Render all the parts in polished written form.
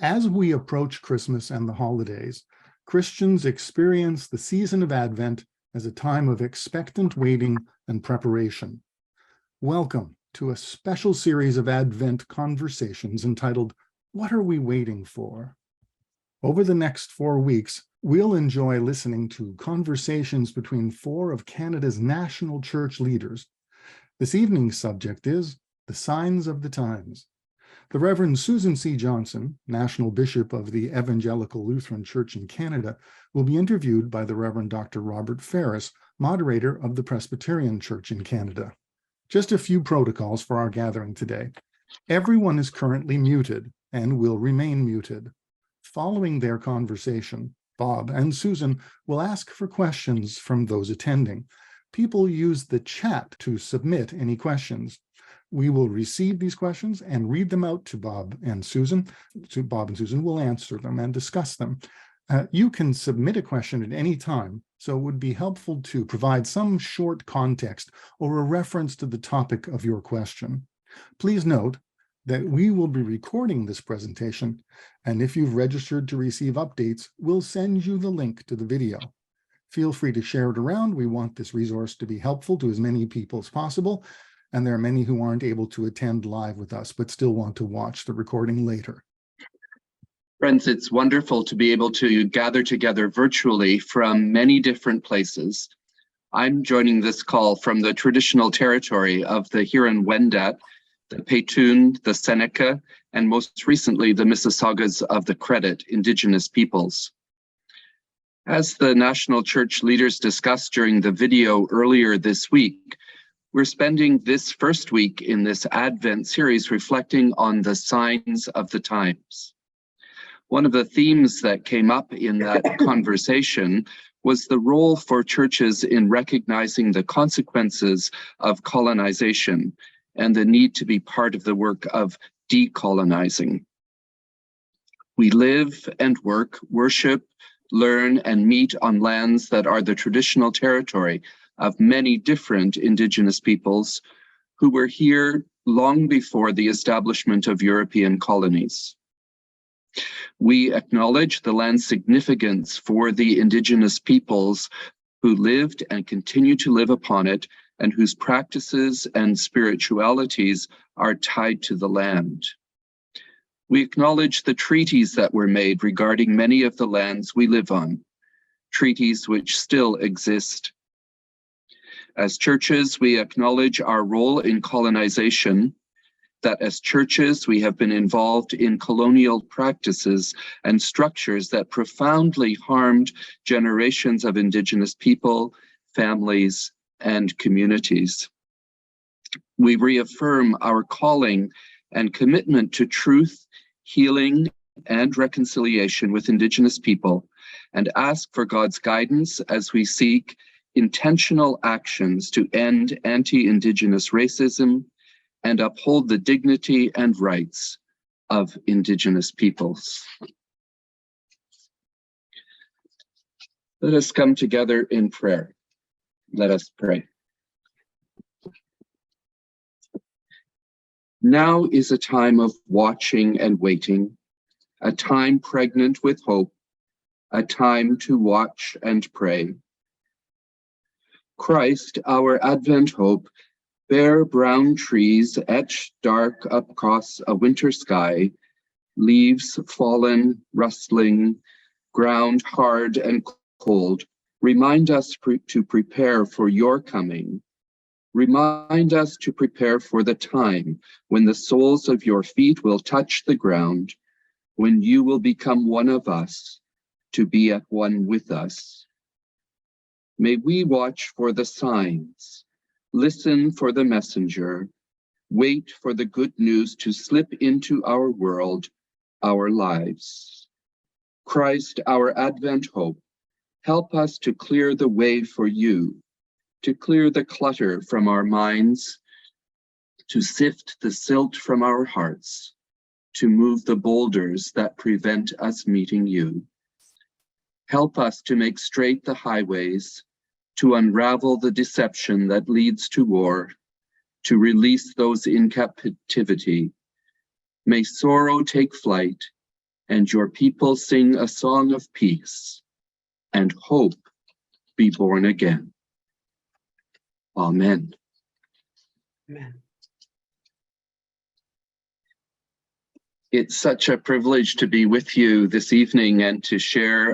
As we approach Christmas and the holidays, Christians experience the season of Advent as a time of expectant waiting and preparation. Welcome to a special series of Advent conversations entitled, What Are We Waiting For? Over the next 4 weeks, we'll enjoy listening to conversations between 4 of Canada's national church leaders. This evening's subject is the signs of the times. The Reverend Susan C. Johnson, National Bishop of the Evangelical Lutheran Church in Canada, will be interviewed by the Reverend Dr. Robert Faris, moderator of the Presbyterian Church in Canada. Just a few protocols for our gathering today. Everyone is currently muted and will remain muted. Following their conversation, Bob and Susan will ask for questions from those attending. People use the chat to submit any questions. We will receive these questions and read them out to Bob and Susan. Bob and Susan will answer them and discuss them. You can submit a question at any time, so it would be helpful to provide some short context or a reference to the topic of your question. Please note that we will be recording this presentation, and if you've registered to receive updates, we'll send you the link to the video. Feel free to share it around. We want this resource to be helpful to as many people as possible. And there are many who aren't able to attend live with us, but still want to watch the recording later. Friends, it's wonderful to be able to gather together virtually from many different places. I'm joining this call from the traditional territory of the Huron-Wendat, the Petun, the Seneca, and most recently the Mississaugas of the Credit Indigenous peoples. As the National Church leaders discussed during the video earlier this week, we're spending this first week in this Advent series reflecting on the signs of the times. One of the themes that came up in that conversation was the role for churches in recognizing the consequences of colonization and the need to be part of the work of decolonizing. We live and work, worship, learn, and meet on lands that are the traditional territory of many different Indigenous peoples who were here long before the establishment of European colonies. We acknowledge the land's significance for the Indigenous peoples who lived and continue to live upon it and whose practices and spiritualities are tied to the land. We acknowledge the treaties that were made regarding many of the lands we live on, treaties which still exist. As churches, we acknowledge our role in colonization, that as churches, we have been involved in colonial practices and structures that profoundly harmed generations of Indigenous people, families, and communities. We reaffirm our calling and commitment to truth, healing, and reconciliation with Indigenous people, and ask for God's guidance as we seek intentional actions to end anti-Indigenous racism and uphold the dignity and rights of Indigenous peoples. Let us come together in prayer. Let us pray. Now is a time of watching and waiting, a time pregnant with hope, a time to watch and pray. Christ, our Advent hope, bare brown trees etched dark across a winter sky, leaves fallen, rustling, ground hard and cold, remind us to prepare for your coming. Remind us to prepare for the time when the soles of your feet will touch the ground, when you will become one of us, to be at one with us. May we watch for the signs, listen for the messenger, wait for the good news to slip into our world, our lives. Christ, our Advent hope, help us to clear the way for you, to clear the clutter from our minds, to sift the silt from our hearts, to move the boulders that prevent us meeting you. Help us to make straight the highways, to unravel the deception that leads to war, to release those in captivity. May sorrow take flight, and your people sing a song of peace, and hope be born again. Amen. Amen. It's such a privilege to be with you this evening and to share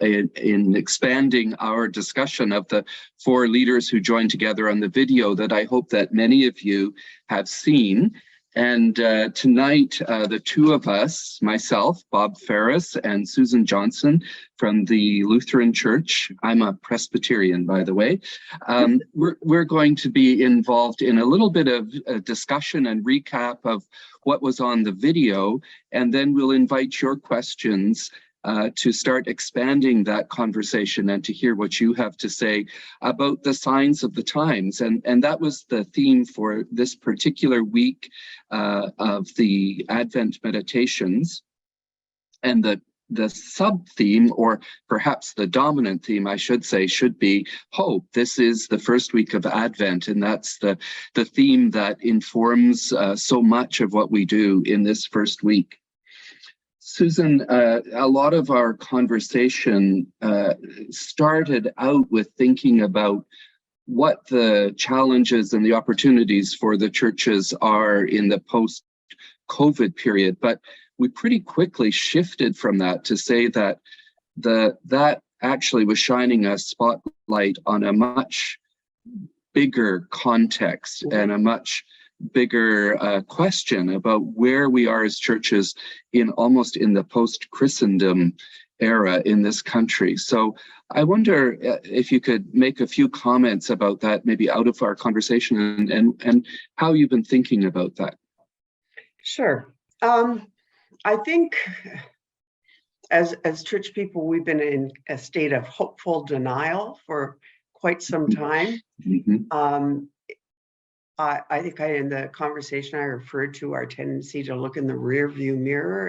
in expanding our discussion of the 4 leaders who joined together on the video that I hope that many of you have seen. And tonight, the 2 of us, myself, Bob Faris, and Susan Johnson from the Lutheran Church, I'm a Presbyterian, by the way, we're going to be involved in a little bit of a discussion and recap of what was on the video, and then we'll invite your questions to start expanding that conversation and to hear what you have to say about the signs of the times. And that was the theme for this particular week of the Advent meditations. And the sub-theme, or perhaps the dominant theme, I should say, should be hope. This is the first week of Advent, and that's the theme that informs so much of what we do in this first week. Susan, a lot of our conversation started out with thinking about what the challenges and the opportunities for the churches are in the post-COVID period, but we pretty quickly shifted from that to say that that actually was shining a spotlight on a much bigger context and a much bigger question about where we are as churches almost in the post-Christendom era in this country. So I wonder if you could make a few comments about that, maybe out of our conversation, and how you've been thinking about that. Sure. I think as church people, we've been in a state of hopeful denial for quite some time. Mm-hmm. I think in the conversation I referred to our tendency to look in the rear view mirror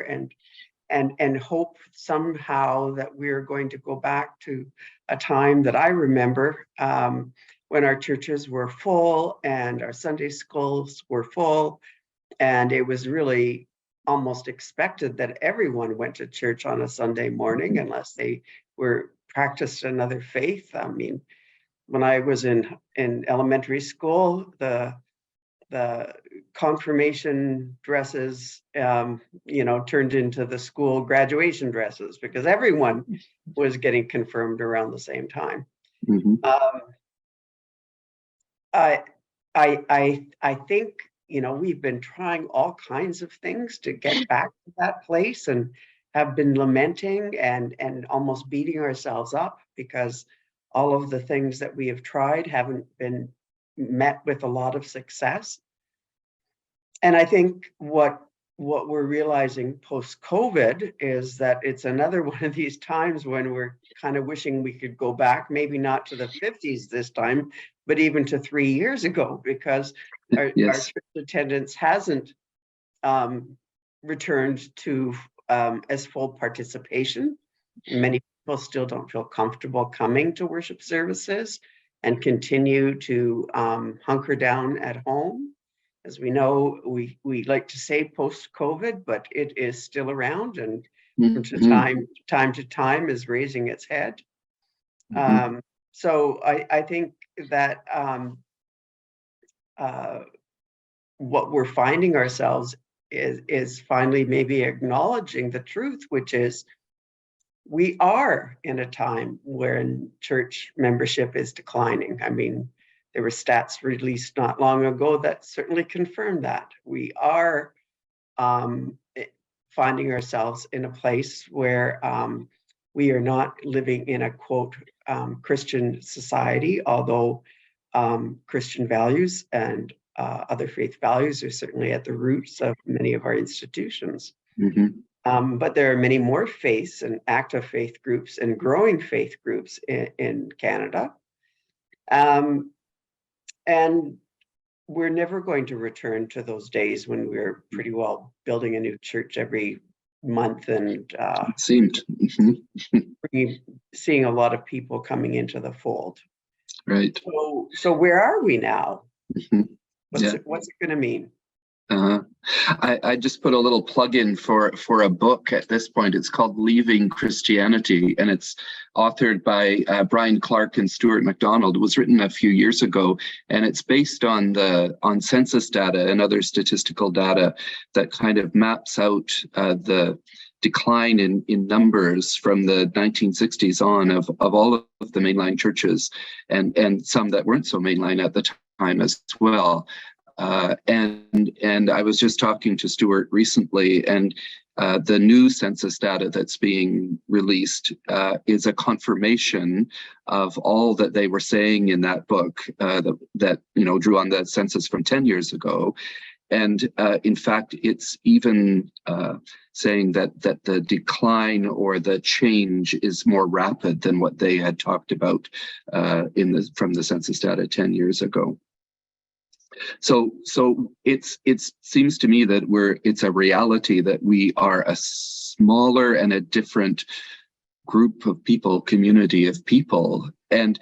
and hope somehow that we're going to go back to a time that I remember when our churches were full and our Sunday schools were full, and it was really almost expected that everyone went to church on a Sunday morning unless they practiced another faith. I mean, when I was in elementary school, the confirmation dresses, turned into the school graduation dresses because everyone was getting confirmed around the same time. Mm-hmm. I think, we've been trying all kinds of things to get back to that place and have been lamenting and almost beating ourselves up because all of the things that we have tried haven't been met with a lot of success. And I think what we're realizing post-COVID is that it's another one of these times when we're kind of wishing we could go back, maybe not to the 50s this time, but even to 3 years ago, because our church attendance hasn't returned to as full participation. Many people still don't feel comfortable coming to worship services and continue to hunker down at home. As we know, we like to say post-COVID, but it is still around and from time to time is raising its head. Mm-hmm. So I think that what we're finding ourselves is finally maybe acknowledging the truth, which is we are in a time when church membership is declining. I mean, there were stats released not long ago that certainly confirmed that. We are finding ourselves in a place where we are not living in a, quote, Christian society, although Christian values and other faith values are certainly at the roots of many of our institutions. Mm-hmm. But there are many more faiths and active faith groups and growing faith groups in Canada. And we're never going to return to those days when we were pretty well building a new church every month and seemed seeing a lot of people coming into the fold. Right. So where are we now? Mm-hmm. What's it going to mean? I just put a little plug in for a book at this point. It's called Leaving Christianity, and it's authored by Brian Clark and Stuart MacDonald. It was written a few years ago, and it's based on census data and other statistical data that kind of maps out the decline in numbers from the 1960s on of all of the mainline churches, and some that weren't so mainline at the time as well. And I was just talking to Stuart recently, and the new census data that's being released is a confirmation of all that they were saying in that book that drew on the census from 10 years ago. And in fact, it's even saying that the decline or the change is more rapid than what they had talked about from the census data 10 years ago. So it seems to me that it's a reality that we are a smaller and a different group of people, community of people, and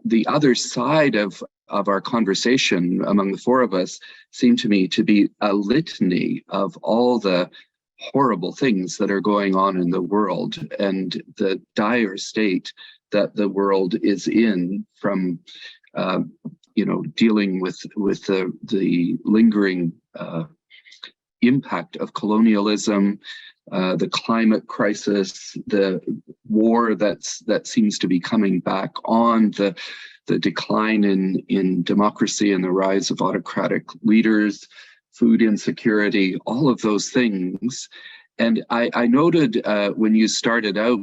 the other side of our conversation among the four of us seemed to me to be a litany of all the horrible things that are going on in the world and the dire state that the world is in, from dealing with the lingering impact of colonialism, the climate crisis, the war that seems to be coming back on, the decline in democracy and the rise of autocratic leaders, food insecurity, all of those things. And I noted when you started out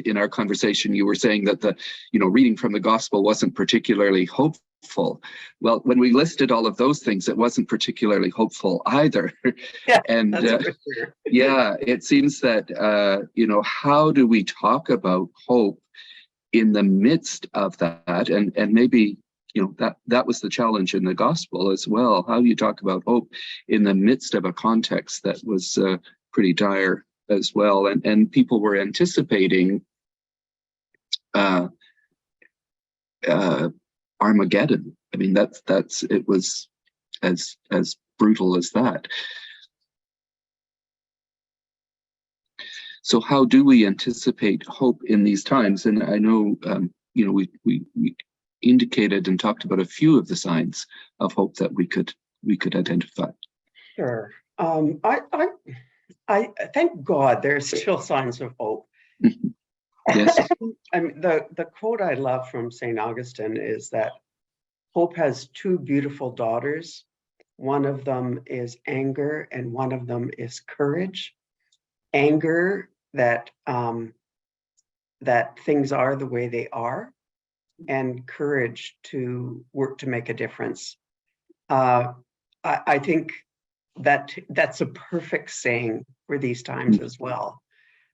in our conversation, you were saying that reading from the gospel wasn't particularly hopeful. Well, when we listed all of those things, it wasn't particularly hopeful either. Yeah, and that's for sure. Yeah, it seems that how do we talk about hope in the midst of that? And maybe that was the challenge in the gospel as well. How do you talk about hope in the midst of a context that was pretty dire as well? And people were anticipating Armageddon. I mean, it was as brutal as that. So how do we anticipate hope in these times? And I know we indicated and talked about a few of the signs of hope that we could identify. Sure. I thank God there are still signs of hope. Yes. I mean, the quote I love from St. Augustine is that hope has two beautiful daughters. One of them is anger and one of them is courage. Anger that things are the way they are, and courage to work to make a difference. I think that's a perfect saying for these times as well.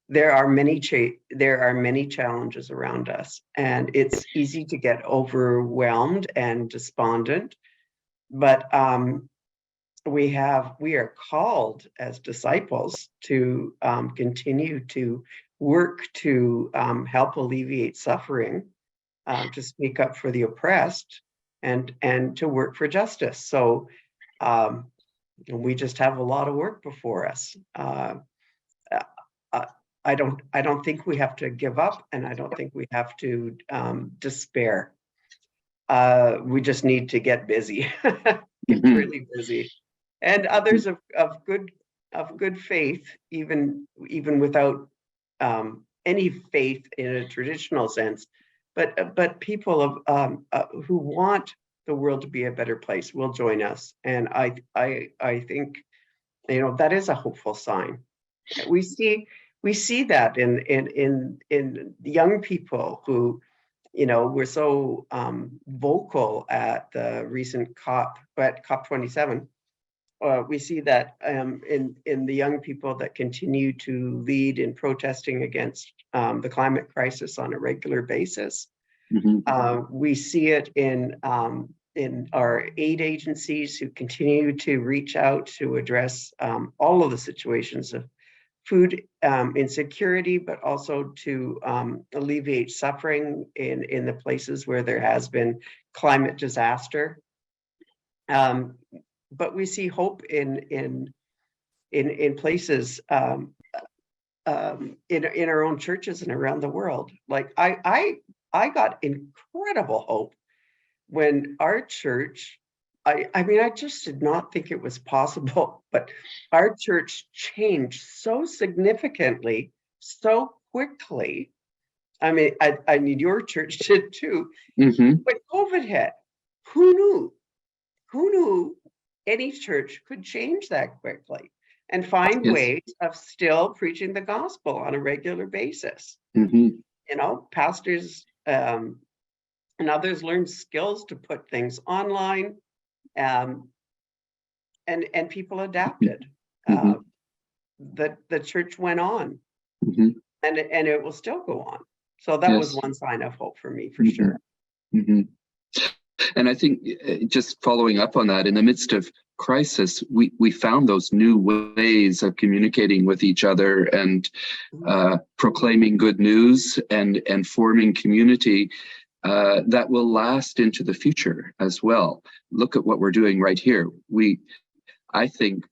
There are many challenges around us, and it's easy to get overwhelmed and despondent. But we are called as disciples to continue to work to help alleviate suffering, to speak up for the oppressed, and to work for justice. So we just have a lot of work before us. I don't think we have to give up, and I don't think we have to despair. We just need to get busy, get really busy. And others of good faith, even without any faith in a traditional sense, but people who want the world to be a better place will join us. And I think that is a hopeful sign. We see that in young people who were so vocal at the recent COP27. We see that in the young people that continue to lead in protesting against the climate crisis on a regular basis. Mm-hmm. We see it in our aid agencies who continue to reach out to address all of the situations of food insecurity, but also to alleviate suffering in the places where there has been climate disaster. but we see hope in places, in our own churches and around the world. Like I got incredible hope when our church, I mean, I just did not think it was possible, but our church changed so significantly, so quickly. I mean, I mean, your church did too. Mm-hmm. When COVID hit, who knew? Who knew any church could change that quickly and find Yes. ways of still preaching the gospel on a regular basis? Mm-hmm. You know, pastors and others learned skills to put things online, and people adapted. Mm-hmm. The church went on, Mm-hmm. and it will still go on. So that was Yes. one sign of hope for me, for Mm-hmm. sure. Mm-hmm. And I think just following up on that, in the midst of crisis, we found those new ways of communicating with each other and proclaiming good news and forming community that will last into the future as well. Look at what we're doing right here. I think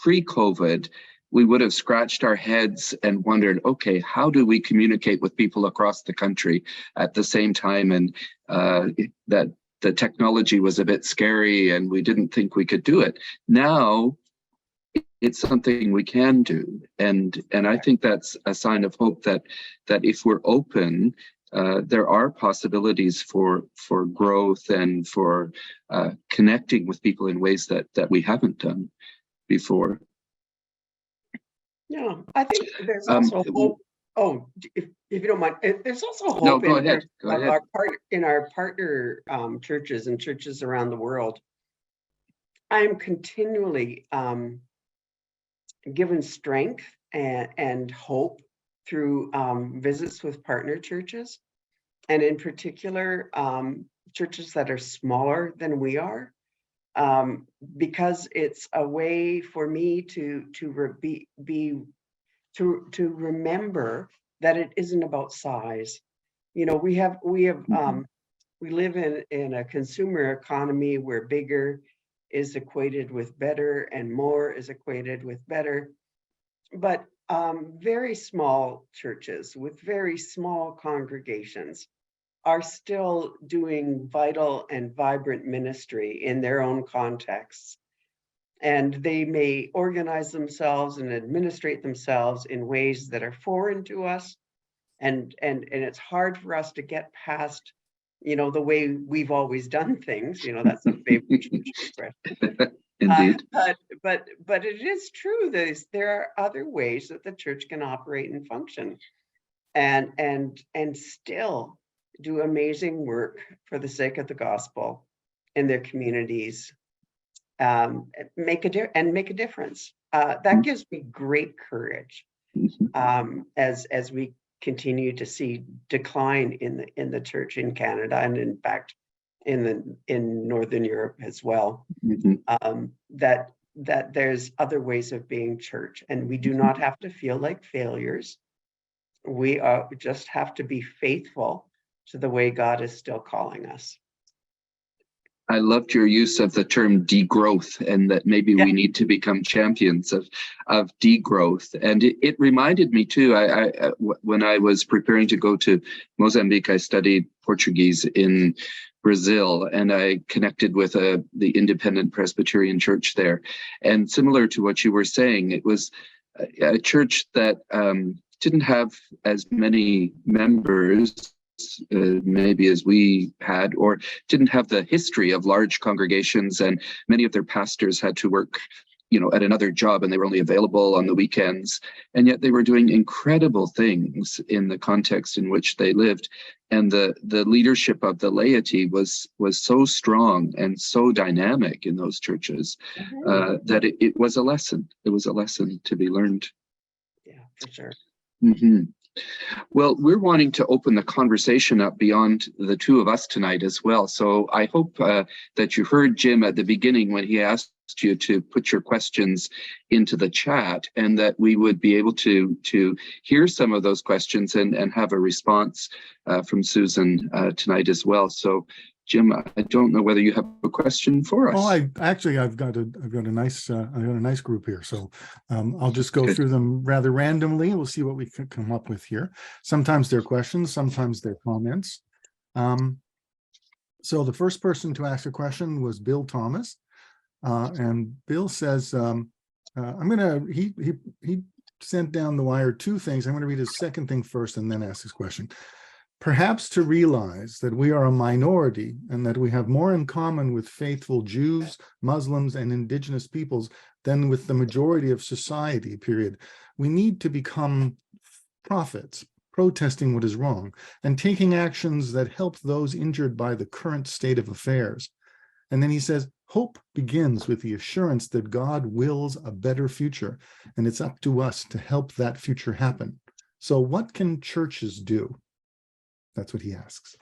pre-COVID, we would have scratched our heads and wondered, okay, how do we communicate with people across the country at the same time? And that the technology was a bit scary and we didn't think we could do it. Now it's something we can do. And I think that's a sign of hope that if we're open, there are possibilities for growth and for connecting with people in ways that we haven't done before. Yeah, I think there's also hope. Oh, if you don't mind, there's also hope. No, go ahead. Go ahead. Our partner churches and churches around the world. I am continually given strength and hope through visits with partner churches, and in particular churches that are smaller than we are, because it's a way for me to remember that it isn't about size. You know, we live in a consumer economy where bigger is equated with better and more is equated with better. But very small churches with very small congregations are still doing vital and vibrant ministry in their own contexts. And they may organize themselves and administrate themselves in ways that are foreign to us. And it's hard for us to get past, you know, the way we've always done things. You know, that's a favorite church expression. Indeed. But it is true that there are other ways that the church can operate and function and still do amazing work for the sake of the gospel in their communities, make a difference. That gives me great courage as we continue to see decline in the church in Canada, and in fact in Northern Europe as well. That there's other ways of being church, and we do not have to feel like failures. We just have to be faithful to the way God is still calling us. I loved your use of the term degrowth, and that maybe we need to become champions of degrowth. And it reminded me too, when I was preparing to go to Mozambique, I studied Portuguese in Brazil, and I connected with the Independent Presbyterian Church there. And similar to what you were saying, it was a church that didn't have as many members maybe as we had, or didn't have the history of large congregations, and many of their pastors had to work, you know, at another job, and they were only available on the weekends, and yet they were doing incredible things in the context in which they lived. And the leadership of the laity was so strong and so dynamic in those churches that it was a lesson. It was a lesson to be learned. Yeah, for sure. Mm-hmm. Well, we're wanting to open the conversation up beyond the two of us tonight as well. So I hope that you heard Jim at the beginning when he asked you to put your questions into the chat, and that we would be able to hear some of those questions and have a response from Susan tonight as well. So Jim, I don't know whether you have a question for us. Oh, I've got a nice group here. So I'll just go Good. through them rather randomly. We'll see what we can come up with here. Sometimes they're questions, sometimes they're comments. So the first person to ask a question was Bill Thomas. And Bill says, he sent down the wire two things. I'm going to read his second thing first and then ask his question. Perhaps to realize that we are a minority and that we have more in common with faithful Jews, Muslims, and indigenous peoples than with the majority of society, period. We need to become prophets, protesting what is wrong and taking actions that help those injured by the current state of affairs. And then he says, hope begins with the assurance that God wills a better future, and it's up to us to help that future happen. So what can churches do? That's what he asks.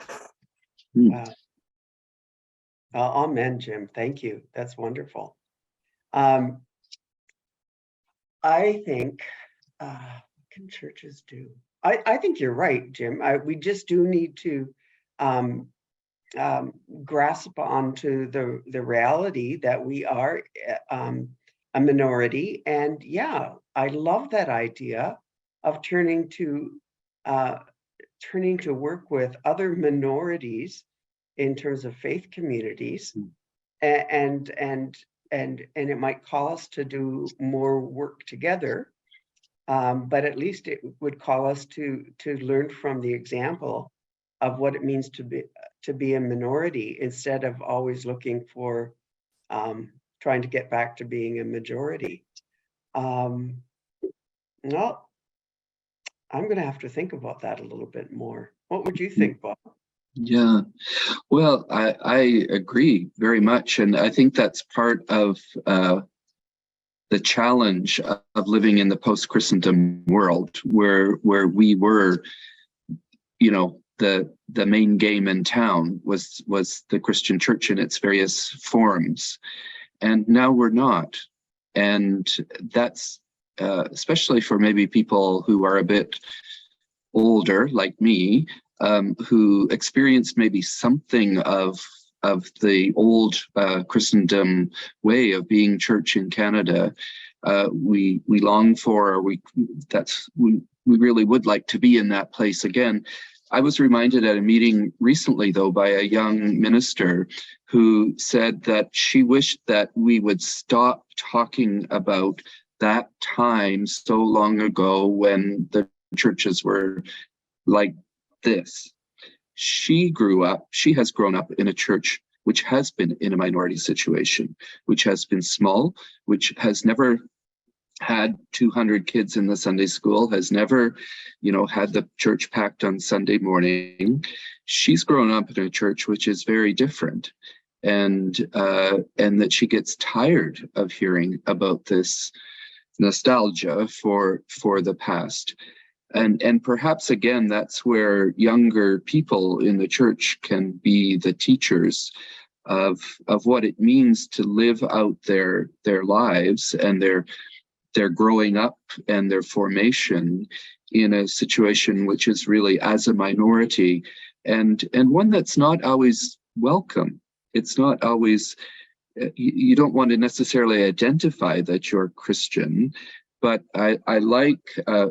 Wow. Amen, Jim. Thank you. That's wonderful. I think, what can churches do? I think you're right, Jim. We just do need to grasp onto the reality that we are a minority. And yeah, I love that idea of turning to work with other minorities in terms of faith communities, and it might call us to do more work together, but at least it would call us to learn from the example of what it means to be a minority, instead of always looking for trying to get back to being a majority. Well, I'm going to have to think about that a little bit more. What would you think, Bob? Yeah, well, I agree very much. And I think that's part of the challenge of living in the post-Christendom world, where we were, the main game in town was the Christian church in its various forms. And now we're not. And that's especially for maybe people who are a bit older, like me, who experienced maybe something of the old Christendom way of being church in Canada. We long for, or we really would like to be in that place again. I was reminded at a meeting recently, though, by a young minister who said that she wished that we would stop talking about that time so long ago when the churches were like this. She has grown up in a church which has been in a minority situation, which has been small, which has never had 200 kids in the Sunday school, has never, had the church packed on Sunday morning. She's grown up in a church which is very different, and that she gets tired of hearing about this nostalgia for the past. And perhaps again, that's where younger people in the church can be the teachers of what it means to live out their lives and their growing up and their formation in a situation which is really as a minority, and one that's not always welcome. It's not always, you don't want to necessarily identify that you're Christian, but I like,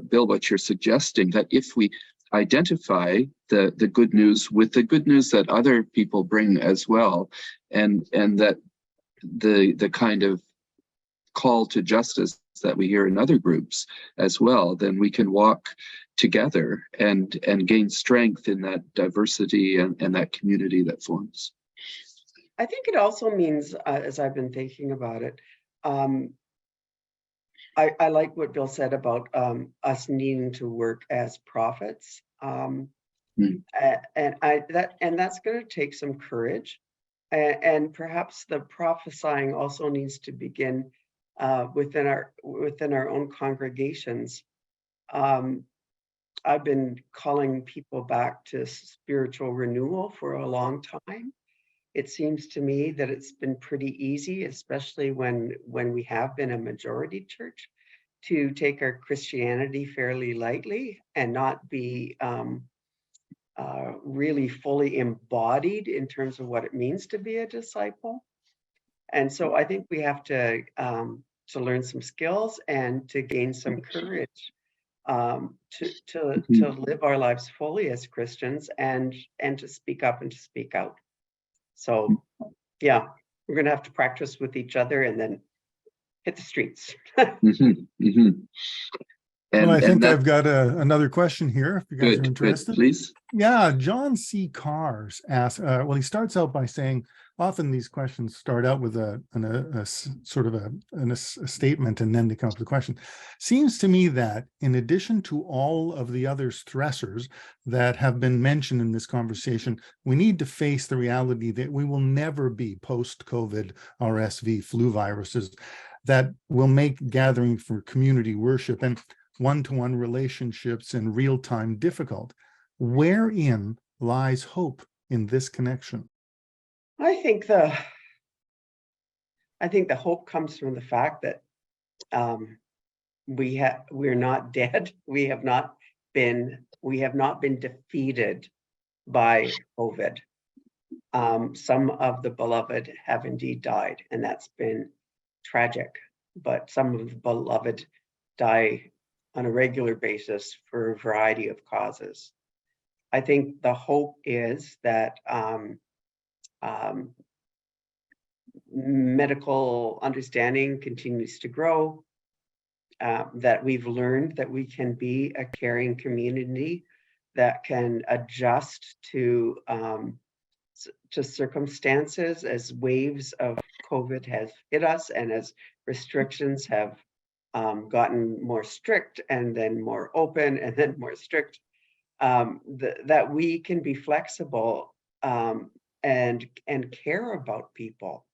Bill, what you're suggesting, that if we identify the good news with the good news that other people bring as well, and that the kind of call to justice that we hear in other groups as well, then we can walk together and gain strength in that diversity and that community that forms. I think it also means, as I've been thinking about it, I like what Bill said about us needing to work as prophets, and that's going to take some courage, and perhaps the prophesying also needs to begin within our own congregations. I've been calling people back to spiritual renewal for a long time. It seems to me that it's been pretty easy, especially when we have been a majority church, to take our Christianity fairly lightly and not be really fully embodied in terms of what it means to be a disciple. And so I think we have to learn some skills and to gain some courage to live our lives fully as Christians and to speak up and to speak out. So yeah, we're going to have to practice with each other and then hit the streets. Well, I think I've got another question here, if you guys are Good, interested. please. Yeah, John C. Cars asks, well, he starts out by saying, often these questions start out with a statement and then they come up with a question. Seems to me that in addition to all of the other stressors that have been mentioned in this conversation, we need to face the reality that we will never be post-COVID RSV flu viruses that will make gathering for community worship and one-to-one relationships in real time difficult. Wherein lies hope in this connection? I think the hope comes from the fact that we're not dead. We have not been defeated by COVID. Some of the beloved have indeed died, and that's been tragic. But some of the beloved die on a regular basis for a variety of causes. I think the hope is that medical understanding continues to grow, that we've learned that we can be a caring community that can adjust to circumstances as waves of COVID has hit us and as restrictions have gotten more strict and then more open and then more strict, that we can be flexible and care about people.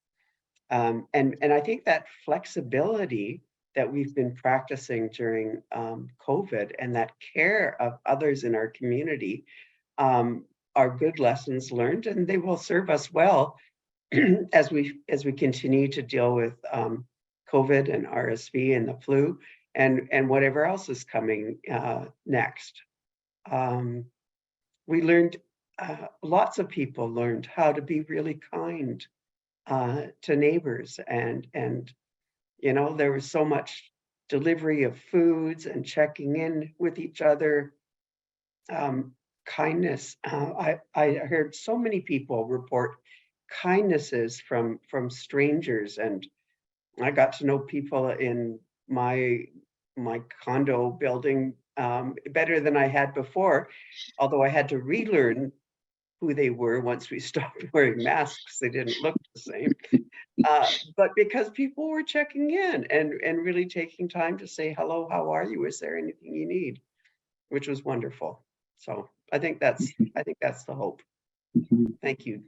And I think that flexibility that we've been practicing during COVID and that care of others in our community are good lessons learned, and they will serve us well as we continue to deal with COVID and RSV and the flu and whatever else is coming next. We learned, lots of people learned how to be really kind to neighbors, and you know, there was so much delivery of foods and checking in with each other. Kindness. I heard so many people report kindnesses from strangers, and I got to know people in my condo building better than I had before, although I had to relearn who they were once we stopped wearing masks. They didn't look the same. But because people were checking in and really taking time to say, hello, how are you? Is there anything you need? Which was wonderful. So I think that's the hope. Thank you.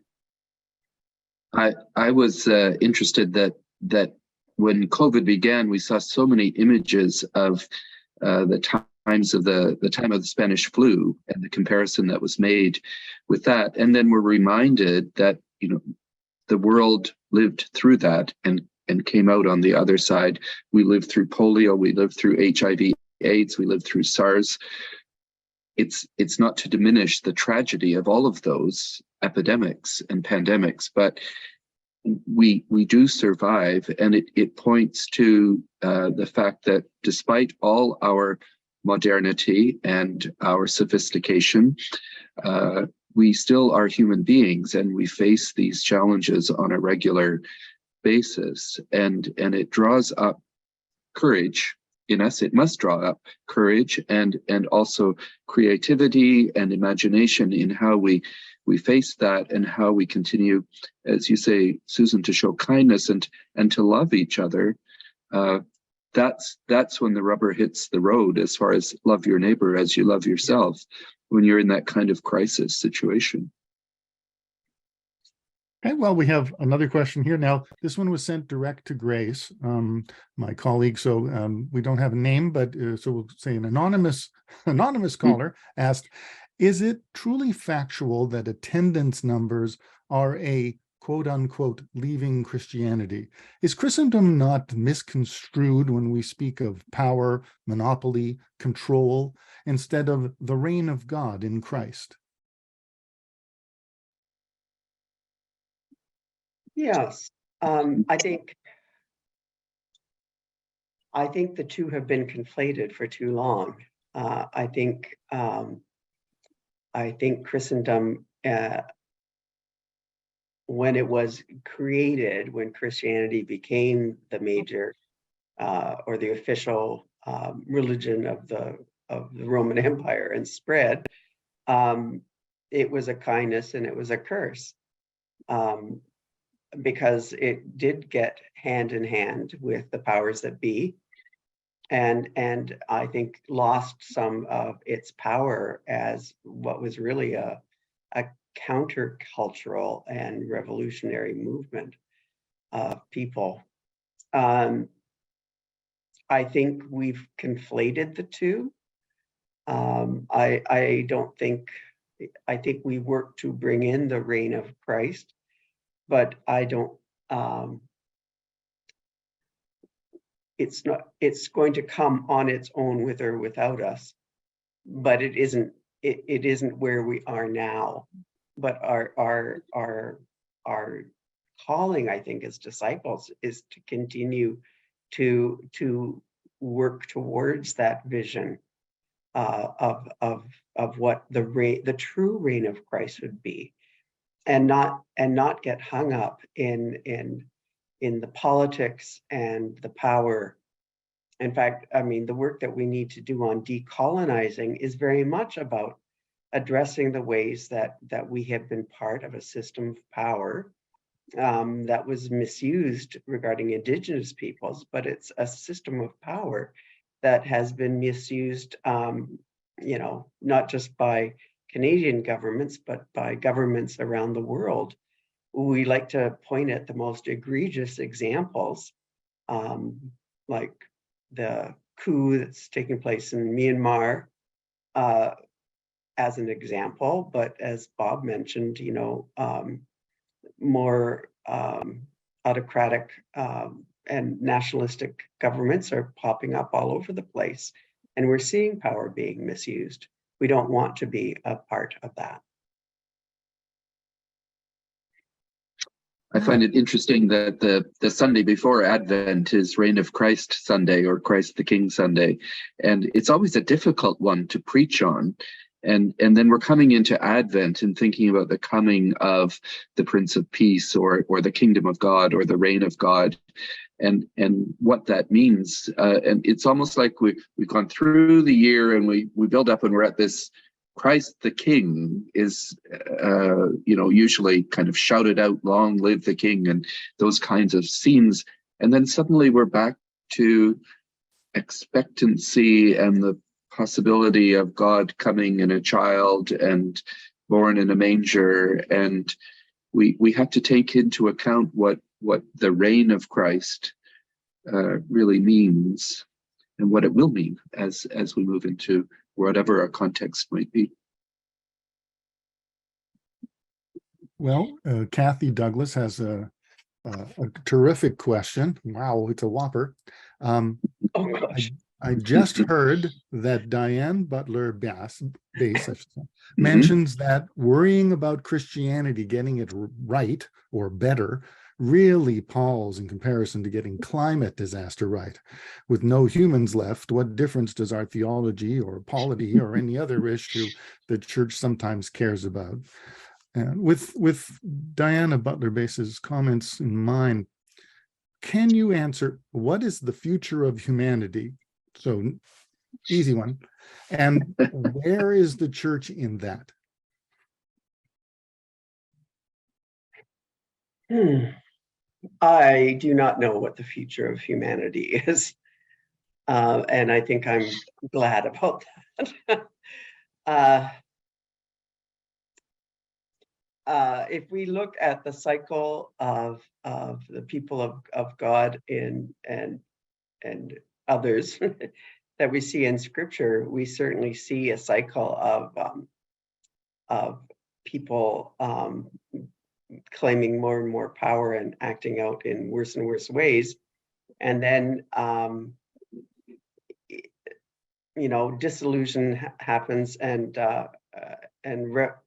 I was interested that when COVID began, we saw so many images of the time of the Spanish flu and the comparison that was made with that, and then we're reminded that, you know, the world lived through that and came out on the other side. We lived through polio, we lived through HIV/AIDS, we lived through SARS. It's not to diminish the tragedy of all of those epidemics and pandemics, but we do survive, and it points to the fact that despite all our modernity and our sophistication, we still are human beings, and we face these challenges on a regular basis, and it draws up courage in us. It must draw up courage and also creativity and imagination in how we face that, and how we continue, as you say, Susan, to show kindness and to love each other. That's when the rubber hits the road, as far as love your neighbor as you love yourself, when you're in that kind of crisis situation. Okay, well, we have another question here. Now, this one was sent direct to Grace, my colleague. So we don't have a name, but so we'll say an anonymous caller asked, is it truly factual that attendance numbers are a quote unquote leaving Christianity? Is Christendom not misconstrued when we speak of power, monopoly, control, instead of the reign of God in Christ? Yes, I think the two have been conflated for too long. I think Christendom, when it was created, when Christianity became the major or the official religion of the Roman Empire and spread, it was a kindness and it was a curse, because it did get hand in hand with the powers that be, and I think lost some of its power as what was really a countercultural and revolutionary movement of people. I think we've conflated the two. I don't think, I think we work to bring in the reign of Christ, but I don't, it's going to come on its own with or without us, but it isn't where we are now. But our calling, I think, as disciples is to continue to work towards that vision of what the true reign of Christ would be, and not get hung up in the politics and the power. In fact, I mean, the work that we need to do on decolonizing is very much about addressing the ways that we have been part of a system of power that was misused regarding Indigenous peoples, but it's a system of power that has been misused, not just by Canadian governments, but by governments around the world. We like to point at the most egregious examples, like the coup that's taking place in Myanmar, as an example. But as Bob mentioned, more autocratic and nationalistic governments are popping up all over the place, and we're seeing power being misused. We don't want to be a part of that. I find it interesting that the Sunday before Advent is Reign of Christ Sunday, or Christ the King Sunday, and it's always a difficult one to preach on. And then we're coming into Advent and thinking about the coming of the Prince of Peace, or the Kingdom of God, or the Reign of God, and what that means. And it's almost like we've gone through the year and we build up, and we're at this Christ the King is, usually kind of shouted out, "Long live the King," and those kinds of scenes. And then suddenly we're back to expectancy and the possibility of God coming in a child and born in a manger. And we have to take into account what the reign of Christ really means, and what it will mean as we move into whatever our context might be. Well, Kathy Douglas has a terrific question. Wow, it's a whopper. Oh gosh. I just heard that Diane Butler Bass mentions that worrying about Christianity getting it right or better really palls in comparison to getting climate disaster right. With no humans left, what difference does our theology or polity or any other issue the church sometimes cares about? And with Diana Butler Bass's comments in mind, can you answer, what is the future of humanity? So, easy one. And where is the church in that? I do not know what the future of humanity is. And I think I'm glad about that. If we look at the cycle of the people of God and others that we see in Scripture, we certainly see a cycle of people claiming more and more power and acting out in worse and worse ways, and then disillusion happens, and what's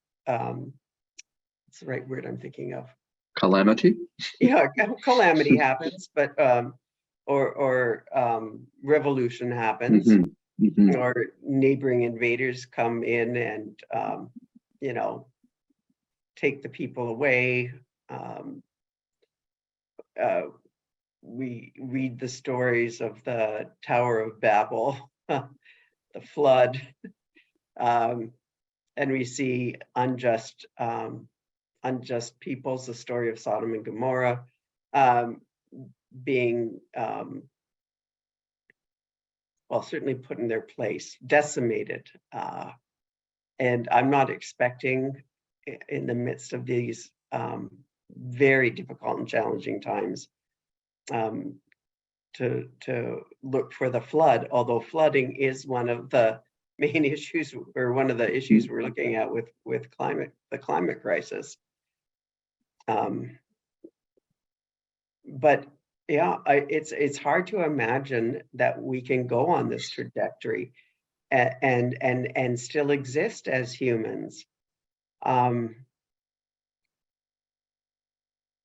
the right word I'm thinking of? Calamity? Yeah, calamity happens, but or revolution happens, or neighboring invaders come in and you know, take the people away. We read the stories of the Tower of Babel, the flood, and we see unjust peoples, the story of Sodom and Gomorrah, being well, certainly put in their place, decimated. And I'm not expecting, in the midst of these very difficult and challenging times, to look for the flood, although flooding is one of the main issues, or one of the issues we're looking at with the climate crisis. But yeah, it's hard to imagine that we can go on this trajectory and still exist as humans.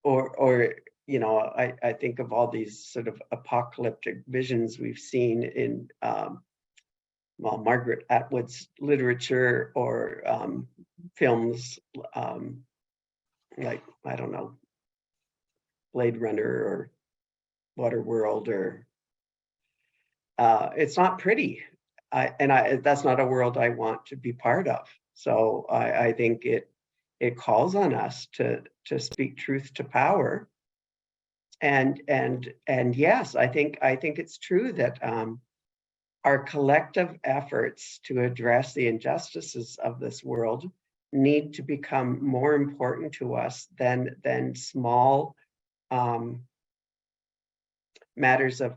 Or you know, I think of all these sort of apocalyptic visions we've seen in well, Margaret Atwood's literature, or films like, I don't know, Blade Runner or Waterworld, or it's not pretty. That's not a world I want to be part of. So I think it calls on us to speak truth to power. And yes, I think it's true that our collective efforts to address the injustices of this world need to become more important to us than small matters of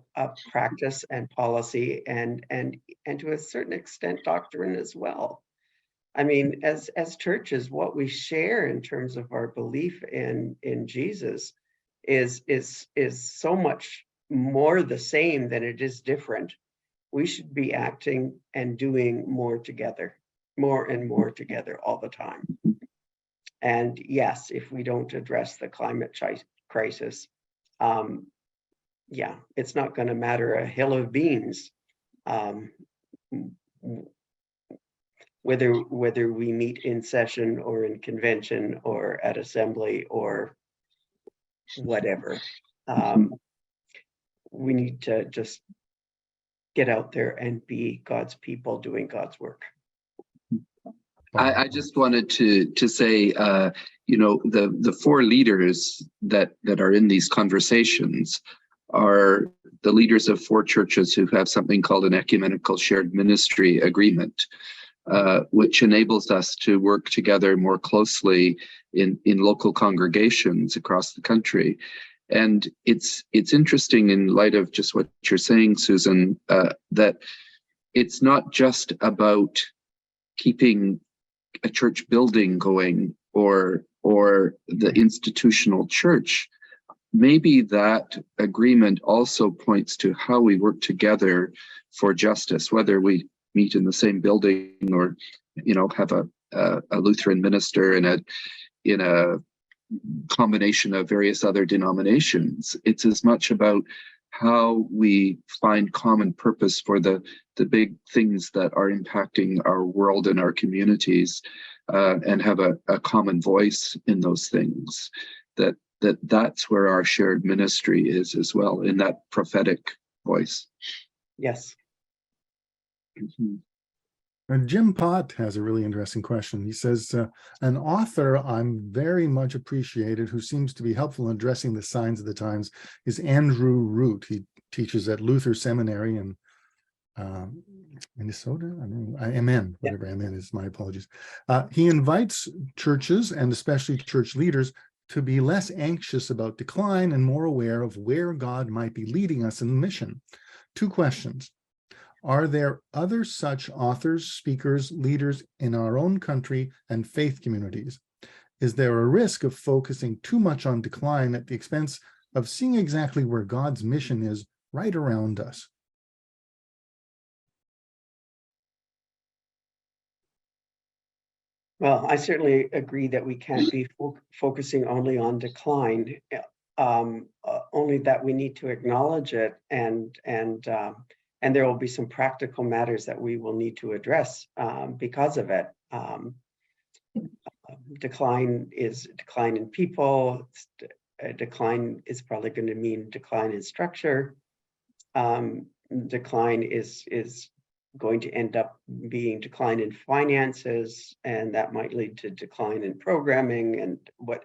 practice and policy, and to a certain extent doctrine as well. I mean, as churches, what we share in terms of our belief in Jesus is so much more the same than it is different. We should be acting and doing more together, more and more together all the time. And yes, if we don't address the climate crisis, yeah, it's not going to matter a hill of beans whether we meet in session or in convention or at assembly or whatever. We need to just get out there and be God's people doing God's work. I just wanted to say, you know, the four leaders that are in these conversations are the leaders of four churches who have something called an ecumenical shared ministry agreement, which enables us to work together more closely in local congregations across the country. And it's interesting, in light of just what you're saying, Susan, that it's not just about keeping a church building going or the institutional church. Maybe that agreement also points to how we work together for justice, whether we meet in the same building or, you know, have a Lutheran minister in a combination of various other denominations. It's as much about how we find common purpose for the big things that are impacting our world and our communities, and have a common voice in those things. That's where our shared ministry is as well, in that prophetic voice. Yes. And Jim Pott has a really interesting question. He says, an author I'm very much appreciated who seems to be helpful in addressing the signs of the times is Andrew Root. He teaches at Luther Seminary in Minnesota. I mean, MN, whatever MN is, my apologies. He invites churches, and especially church leaders, to be less anxious about decline and more aware of where God might be leading us in the mission. Two questions. Are there other such authors, speakers, leaders in our own country and faith communities? Is there a risk of focusing too much on decline at the expense of seeing exactly where God's mission is right around us? Well, I certainly agree that we can't be focusing only on decline, only that we need to acknowledge it, and there will be some practical matters that we will need to address because of it. Decline is decline in people. Decline is probably going to mean decline in structure. Decline is going to end up being decline in finances, and that might lead to decline in programming and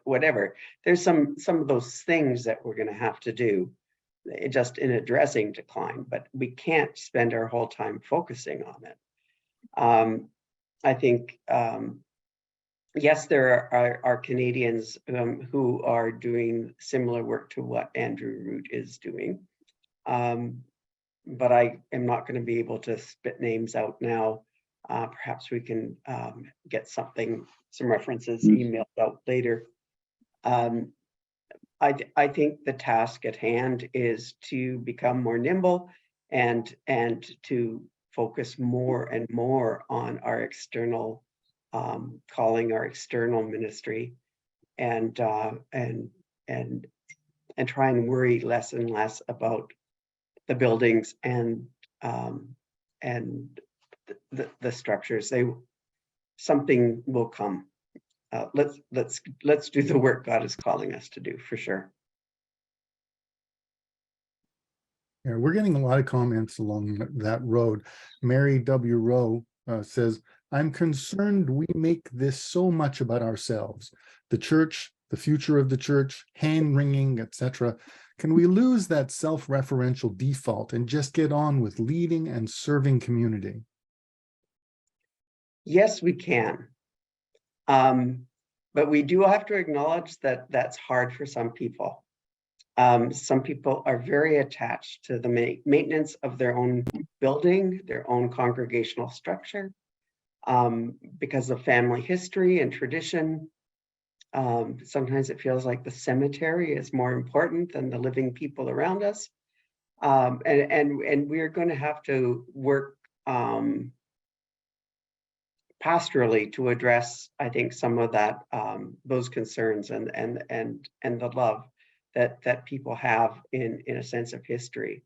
whatever. There's some of those things that we're going to have to do just in addressing decline, but we can't spend our whole time focusing on it. I think, yes, there are Canadians who are doing similar work to what Andrew Root is doing. But I am not going to be able to spit names out now. Perhaps we can get some references emailed out later. I think the task at hand is to become more nimble and to focus more and more on our external calling, our external ministry, and try and worry less and less about the buildings and the structures. Something will come. Let's do the work God is calling us to do, for sure. Yeah, we're getting a lot of comments along that road. Mary W. Rowe says, I'm concerned we make this so much about ourselves, the church, the future of the church, hand-wringing, etc. Can we lose that self-referential default and just get on with leading and serving community? Yes, we can. But we do have to acknowledge that that's hard for some people. Some people are very attached to the maintenance of their own building, their own congregational structure, because of family history and tradition. Sometimes it feels like the cemetery is more important than the living people around us. And we're going to have to work pastorally to address, I think, some of that, those concerns and the love that people have in a sense of history.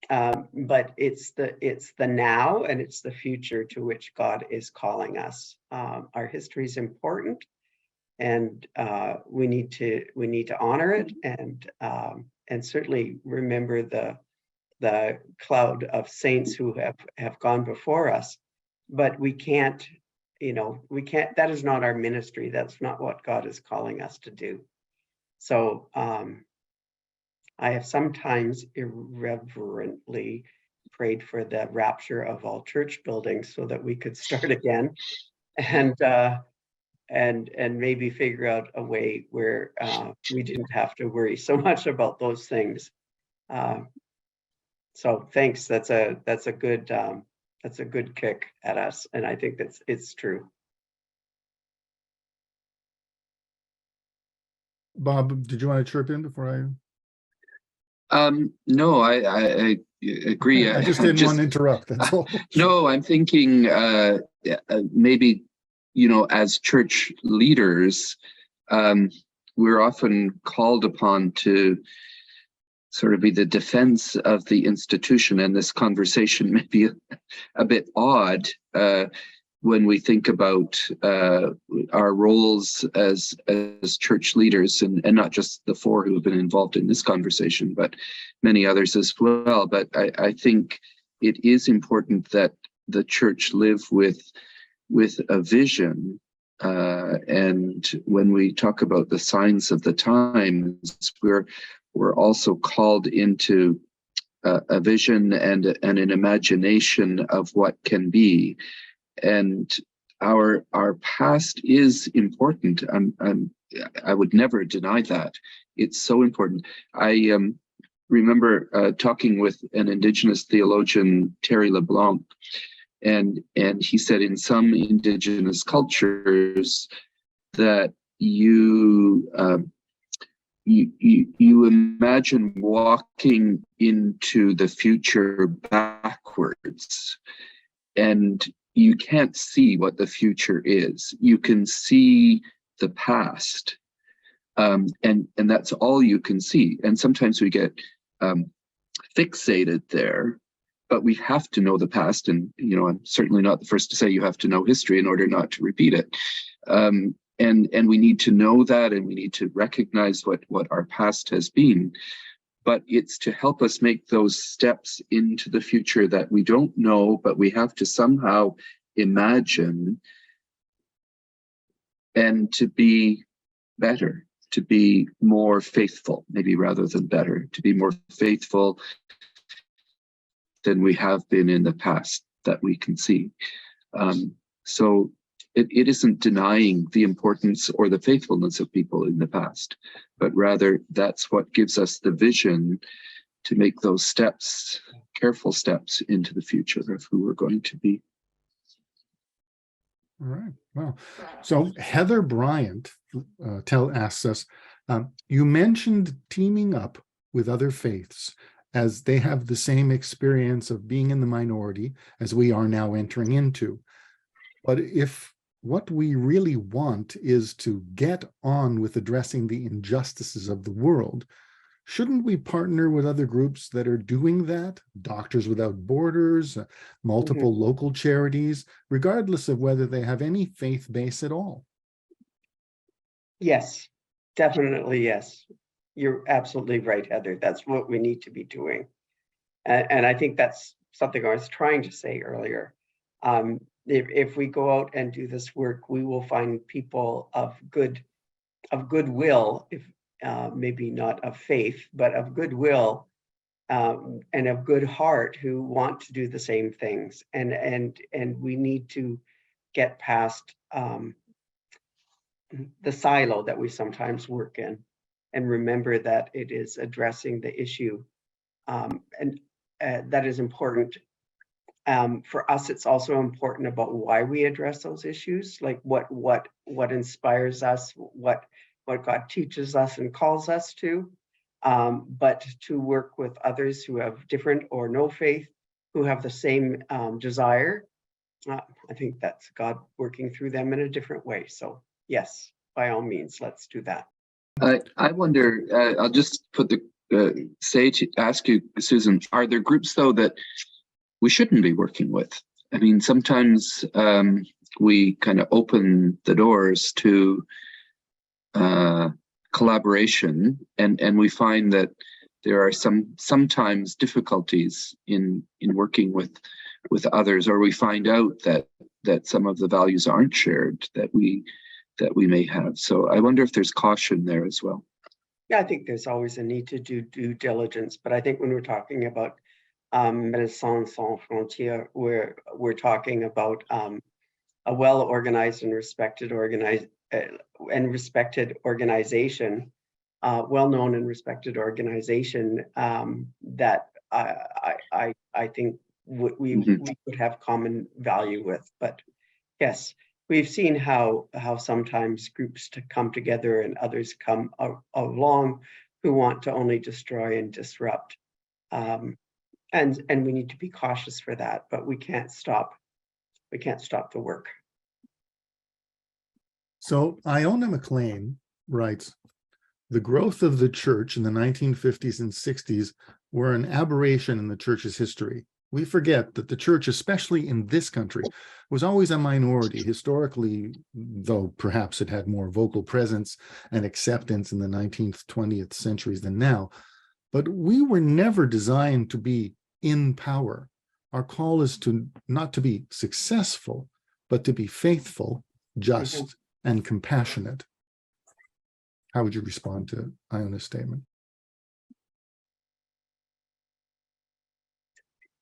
But it's the now and it's the future to which God is calling us. Our history is important, and we need to honor it and certainly remember the cloud of saints who have gone before us. But we can't, that is not our ministry. That's not what God is calling us to do. So I have sometimes irreverently prayed for the rapture of all church buildings so that we could start again and maybe figure out a way where we didn't have to worry so much about those things. So thanks. That's a good kick at us, and I think it's true. Bob, did you want to chirp in before No, I agree. I just didn't want to interrupt. That's all. No, I'm thinking maybe, as church leaders, we're often called upon to sort of be the defense of the institution, and this conversation may be a bit odd when we think about our roles as church leaders, and not just the four who have been involved in this conversation, but many others as well. But I think it is important that the church live with a vision. And when we talk about the signs of the times, we're also called into a vision and an imagination of what can be. And our past is important. I would never deny that. It's so important. I remember talking with an Indigenous theologian, Terry LeBlanc, and he said in some Indigenous cultures that you imagine walking into the future backwards. And you can't see what the future is. You can see the past, and that's all you can see. And sometimes we get fixated there, but we have to know the past. And I'm certainly not the first to say you have to know history in order not to repeat it. And we need to know that, and we need to recognize what our past has been. But it's to help us make those steps into the future that we don't know, but we have to somehow imagine, and to be better, to be more faithful, maybe rather than better, to be more faithful than we have been in the past that we can see. So it isn't denying the importance or the faithfulness of people in the past, but rather that's what gives us the vision to make those steps, careful steps into the future of who we're going to be. All right. Well, so Heather Bryant asks us, you mentioned teaming up with other faiths as they have the same experience of being in the minority as we are now entering into. But if what we really want is to get on with addressing the injustices of the world, shouldn't we partner with other groups that are doing that? Doctors Without Borders, multiple local charities, regardless of whether they have any faith base at all. Yes, definitely yes. You're absolutely right, Heather. That's what we need to be doing. And I think that's something I was trying to say earlier. If we go out and do this work, we will find people of goodwill, if maybe not of faith, but of goodwill, and of good heart, who want to do the same things. And we need to get past the silo that we sometimes work in, and remember that it is addressing the issue, and that is important. For us, it's also important about why we address those issues, like what inspires us, what God teaches us and calls us to, but to work with others who have different or no faith, who have the same desire. I think that's God working through them in a different way. So yes, by all means, let's do that. I wonder, I'll just put ask you, Susan, are there groups though that we shouldn't be working with? I mean, sometimes we kind of open the doors to collaboration, and we find that there are sometimes difficulties in working with others, or we find out that some of the values aren't shared that we may have. So I wonder if there's caution there as well. Yeah, I think there's always a need to do due diligence, but I think when we're talking about Médecins Sans Frontières, we're talking about a well-organized and respected organization, well-known and respected organization, that I think we would have common value with. But yes, we've seen how sometimes groups come together and others come along who want to only destroy and disrupt. And we need to be cautious for that, but we can't stop the work. So Iona McLean writes, the growth of the church in the 1950s and 60s were an aberration in the church's history. We forget that the church, especially in this country, was always a minority historically, though perhaps it had more vocal presence and acceptance in the 19th, 20th centuries than now. But we were never designed to be in power. Our call is to not to be successful, but to be faithful, just, and compassionate. How would you respond to Iona's statement?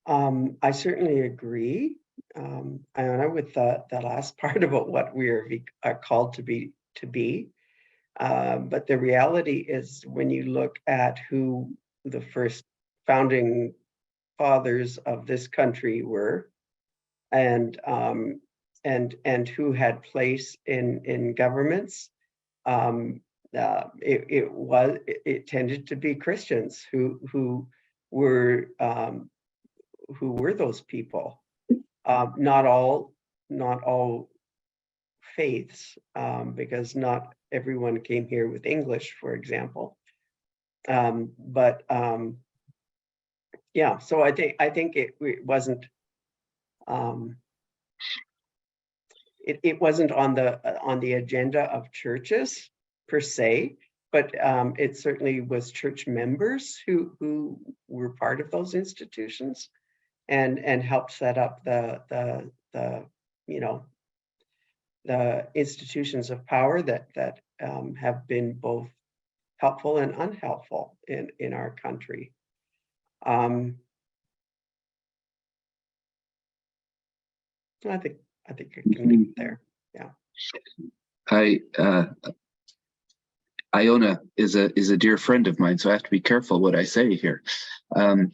I certainly agree, Iona, with the last part about what we are called to be. But the reality is, when you look at who the first founding fathers of this country were, and who had place in governments, it tended to be Christians who were those people. Not all not all faiths, because not everyone came here with English, for example. Yeah, so I think it wasn't it wasn't on the agenda of churches per se, but it certainly was church members who were part of those institutions and helped set up the you know, the institutions of power that have been both helpful and unhelpful in our country. I think I can leave it there. Yeah. Iona is a dear friend of mine, so I have to be careful what I say here. I'm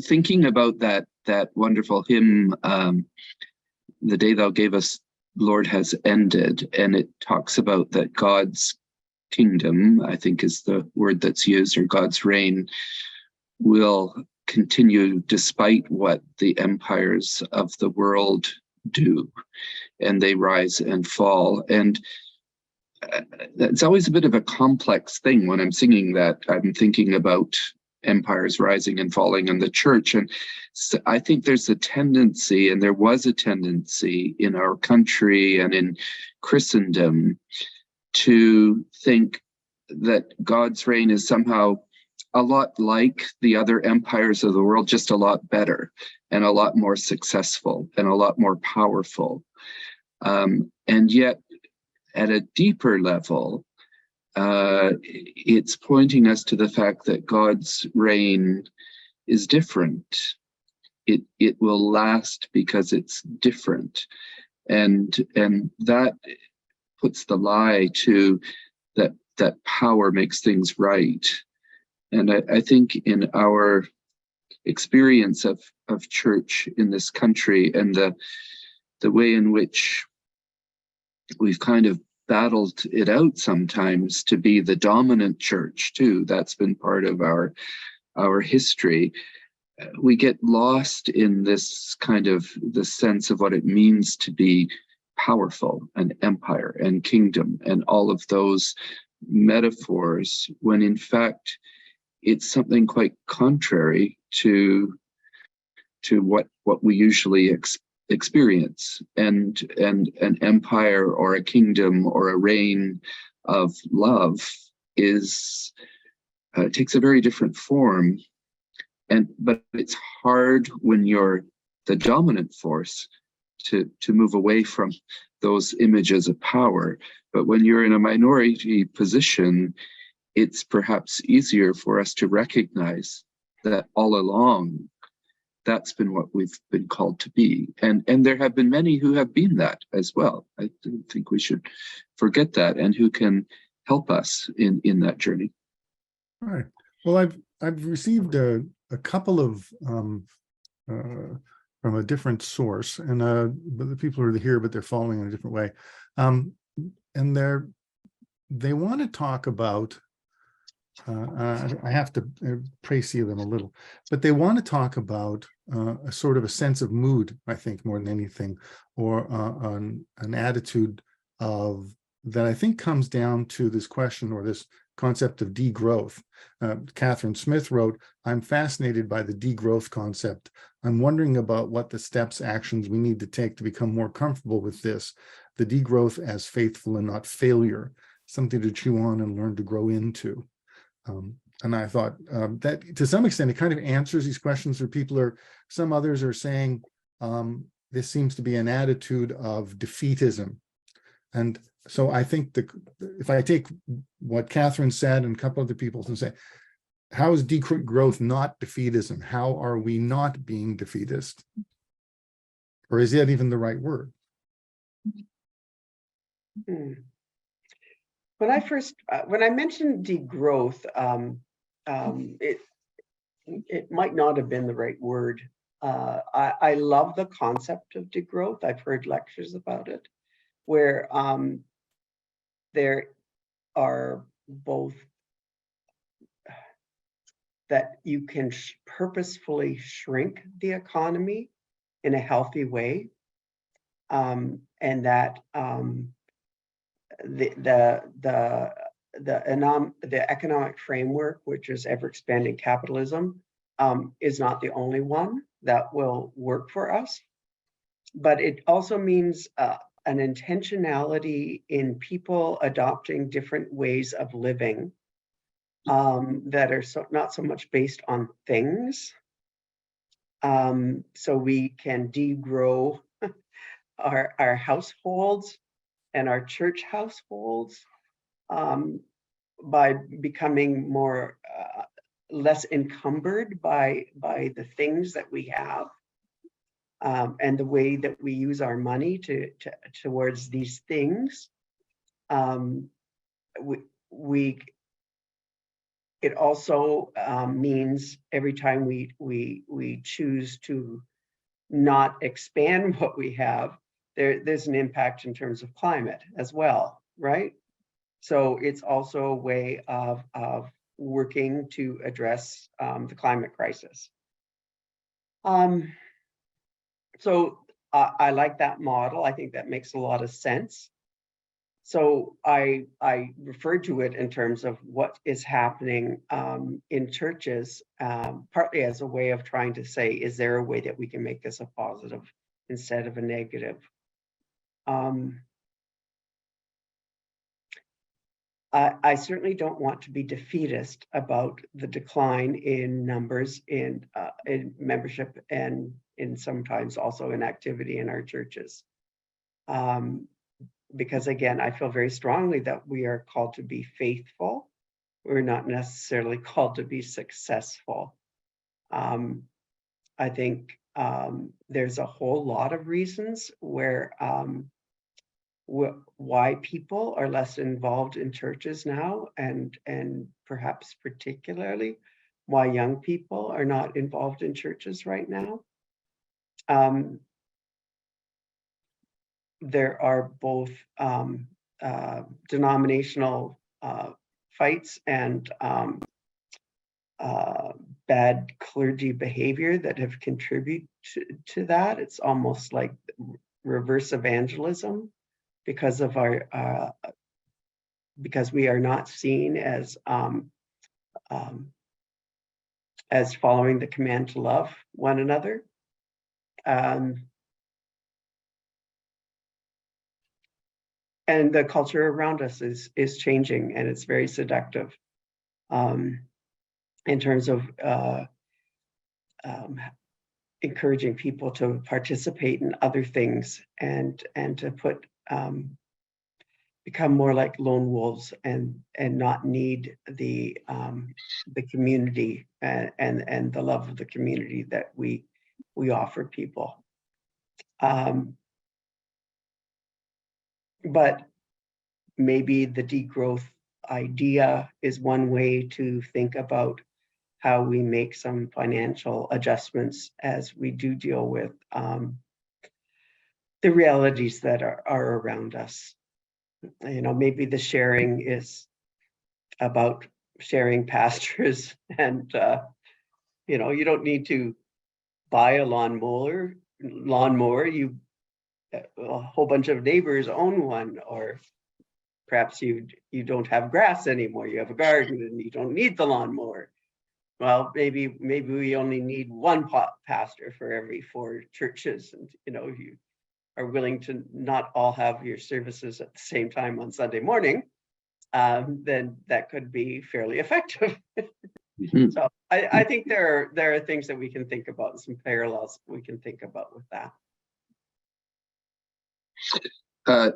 thinking about that wonderful hymn, "The Day Thou Gave Us, Lord, Has Ended," and it talks about that God's kingdom, I think is the word that's used, or God's reign, will continue despite what the empires of the world do, and they rise and fall. And it's always a bit of a complex thing when I'm singing that. I'm thinking about empires rising and falling in the church. And so I think there's a tendency, and there was a tendency in our country and in Christendom to think that God's reign is somehow a lot like the other empires of the world, just a lot better and a lot more successful and a lot more powerful. And yet, at a deeper level, it's pointing us to the fact that God's reign is different. It will last because it's different, and that puts the lie to that power makes things right. And I think in our experience of church in this country, and the way in which we've kind of battled it out sometimes to be the dominant church too, that's been part of our history. We get lost in this kind of the sense of what it means to be powerful, and empire and kingdom and all of those metaphors, when in fact it's something quite contrary to what we usually experience. And an empire or a kingdom or a reign of love is takes a very different form. But it's hard when you're the dominant force to move away from those images of power. But when you're in a minority position, it's perhaps easier for us to recognize that all along that's been what we've been called to be. And there have been many who have been that as well. I don't think we should forget that, and who can help us in that journey. All right. Well, I've received a couple of from a different source, and but the people are here, but they're following in a different way, and they want to talk about. I have to précis them a little, but they want to talk about a sort of a sense of mood, I think, more than anything, or an attitude of that I think comes down to this question, or this concept of degrowth. Catherine Smith wrote, "I'm fascinated by the degrowth concept. I'm wondering about what the steps, actions we need to take to become more comfortable with this, the degrowth as faithful and not failure, something to chew on and learn to grow into." And I thought that to some extent it kind of answers these questions where some others are saying this seems to be an attitude of defeatism. And so I think if I take what Catherine said and a couple other people and say, how is degrowth not defeatism? How are we not being defeatist? Or is that even the right word? When I mentioned degrowth, it might not have been the right word. I love the concept of degrowth. I've heard lectures about it, where there are both that you can purposefully shrink the economy in a healthy way, and that the economic framework, which is ever expanding capitalism, is not the only one that will work for us. But it also means an intentionality in people adopting different ways of living that are not so much based on things. So we can degrow our households and our church households by becoming more less encumbered by the things that we have, and the way that we use our money towards these things. It also means every time we choose to not expand what we have, there's an impact in terms of climate as well, right? So it's also a way of working to address the climate crisis. So I like that model. I think that makes a lot of sense. So I referred to it in terms of what is happening in churches, partly as a way of trying to say, is there a way that we can make this a positive instead of a negative? I certainly don't want to be defeatist about the decline in numbers in membership and in sometimes also in activity in our churches. Because again, I feel very strongly that we are called to be faithful. We're not necessarily called to be successful. I think there's a whole lot of reasons where why people are less involved in churches now, and perhaps particularly why young people are not involved in churches right now. There are both denominational fights and bad clergy behavior that have contributed to that. It's almost like reverse evangelism because of our because we are not seen as following the command to love one another. And the culture around us is changing, and it's very seductive in terms of encouraging people to participate in other things and to put become more like lone wolves and not need the community and the love of the community that we offer people. But maybe the degrowth idea is one way to think about how we make some financial adjustments as we do deal with the realities that are around us. You know, maybe the sharing is about sharing pastures, and you know, you don't need to buy a lawnmower. A whole bunch of neighbors own one, or perhaps you don't have grass anymore. You have a garden and you don't need the lawnmower. Well, maybe we only need one pastor for every 4 churches, and you know, if you are willing to not all have your services at the same time on Sunday morning, then that could be fairly effective. Mm-hmm. So I think there are things that we can think about, and some parallels we can think about with that.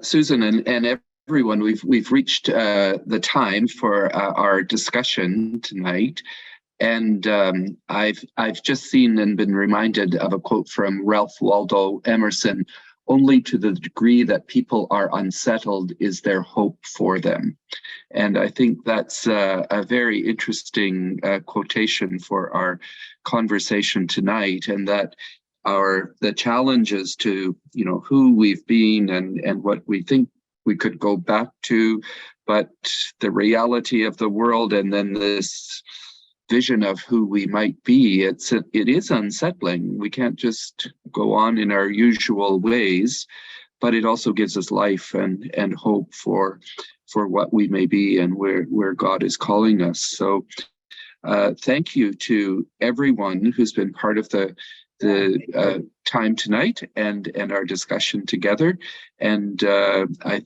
Susan and everyone, we've reached the time for our discussion tonight, and I've just seen and been reminded of a quote from Ralph Waldo Emerson: "Only to the degree that people are unsettled is there hope for them." And I think that's a very interesting quotation for our conversation tonight, and that the challenges to, you know, who we've been and what we think we could go back to, but the reality of the world, and then this vision of who we might be, it is unsettling. We can't just go on in our usual ways, but it also gives us life and hope for what we may be and where God is calling us. So thank you to everyone who's been part of the time tonight and our discussion together. And I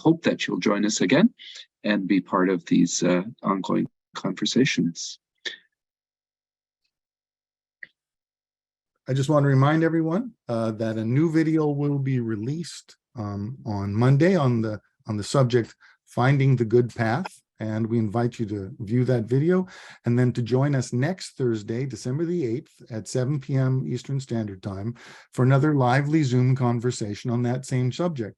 hope that you'll join us again and be part of these ongoing conversations. I just want to remind everyone that a new video will be released on Monday on the subject Finding the Good Path, and we invite you to view that video and then to join us next Thursday, December the 8th at 7 p.m. Eastern Standard Time for another lively Zoom conversation on that same subject.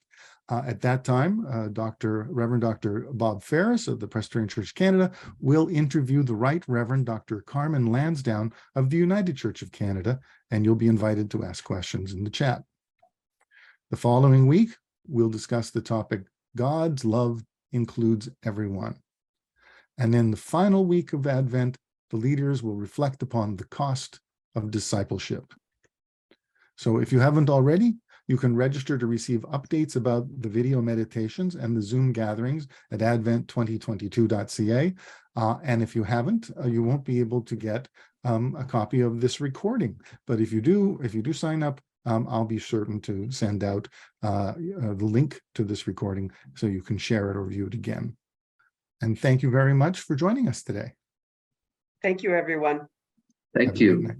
At that time, Reverend Dr. Bob Faris of the Presbyterian Church Canada will interview the Right Reverend Dr. Carmen Lansdowne of the United Church of Canada, and you'll be invited to ask questions in the chat. The following week, we'll discuss the topic, God's love includes everyone. And in the final week of Advent, the leaders will reflect upon the cost of discipleship. So if you haven't already, you can register to receive updates about the video meditations and the Zoom gatherings at advent2022.ca. And if you haven't, you won't be able to get a copy of this recording. But if you do sign up, I'll be certain to send out the link to this recording so you can share it or view it again. And thank you very much for joining us today. Thank you, everyone. Thank you.